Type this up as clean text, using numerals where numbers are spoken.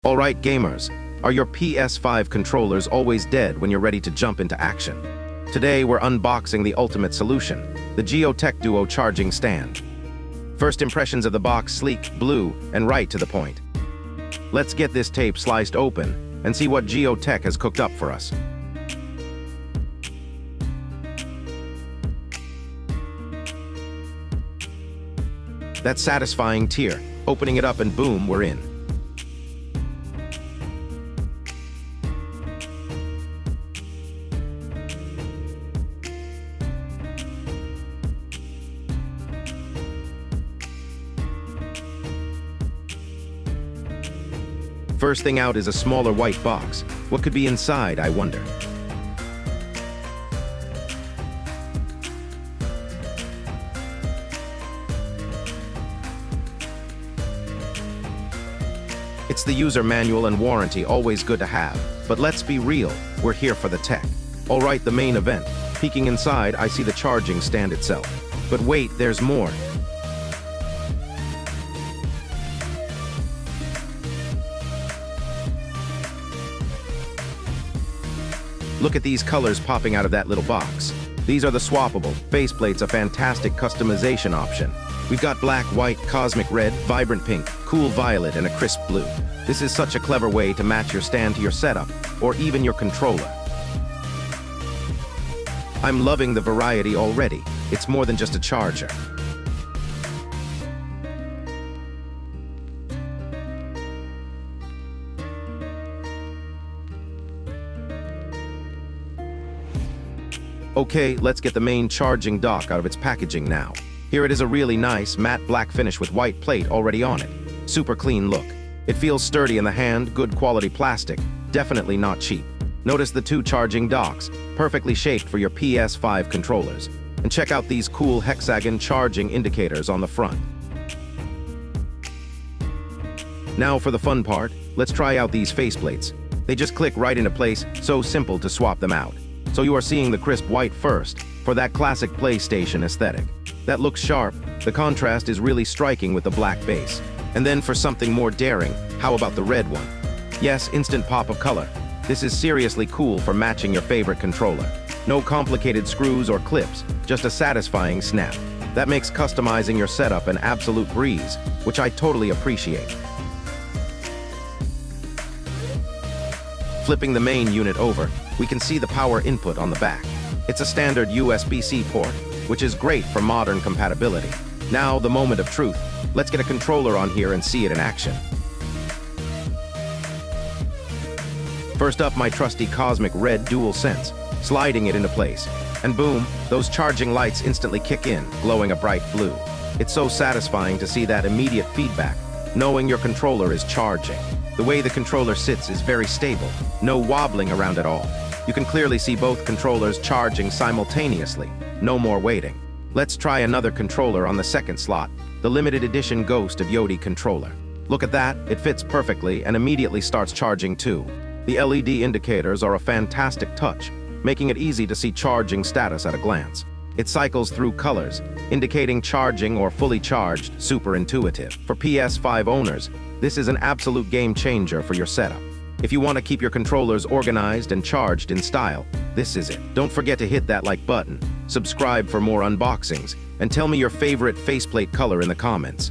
Alright gamers, are your PS5 controllers always dead when you're ready to jump into action? Today we're unboxing the ultimate solution, the Giotech Duo charging stand. First impressions of the box: sleek, blue, and right to the point. Let's get this tape sliced open and see what Giotech has cooked up for us. That satisfying tear, opening it up and boom, we're in. First thing out is a smaller white box. What could be inside, I wonder? It's the user manual and warranty, always good to have. But let's be real, we're here for the tech. Alright, the main event. Peeking inside, I see the charging stand itself. But wait, there's more. Look at these colors popping out of that little box. These are the swappable faceplates, a fantastic customization option. We've got black, white, cosmic red, vibrant pink, cool violet, and a crisp blue. This is such a clever way to match your stand to your setup, or even your controller. I'm loving the variety already. It's more than just a charger. Okay, let's get the main charging dock out of its packaging now. Here it is, a really nice matte black finish with white plate already on it. Super clean look. It feels sturdy in the hand, good quality plastic, definitely not cheap. Notice the two charging docks, perfectly shaped for your PS5 controllers. And check out these cool hexagon charging indicators on the front. Now for the fun part, let's try out these faceplates. They just click right into place, so simple to swap them out. So you are seeing the crisp white first, for that classic PlayStation aesthetic. That looks sharp, the contrast is really striking with the black base. And then for something more daring, how about the red one? Yes, instant pop of color. This is seriously cool for matching your favorite controller. No complicated screws or clips, just a satisfying snap. That makes customizing your setup an absolute breeze, which I totally appreciate. Flipping the main unit over, we can see the power input on the back. It's a standard USB-C port, which is great for modern compatibility. Now, the moment of truth. Let's get a controller on here and see it in action. First up, my trusty cosmic red DualSense, sliding it into place. And boom, those charging lights instantly kick in, glowing a bright blue. It's so satisfying to see that immediate feedback, knowing your controller is charging. The way the controller sits is very stable, no wobbling around at all. You can clearly see both controllers charging simultaneously, no more waiting. Let's try another controller on the second slot, the limited edition Ghost of Yodi controller. Look at that, it fits perfectly and immediately starts charging too. The LED indicators are a fantastic touch, making it easy to see charging status at a glance. It cycles through colors, indicating charging or fully charged, super intuitive. For PS5 owners, this is an absolute game changer for your setup. If you want to keep your controllers organized and charged in style, this is it. Don't forget to hit that like button, subscribe for more unboxings, and tell me your favorite faceplate color in the comments.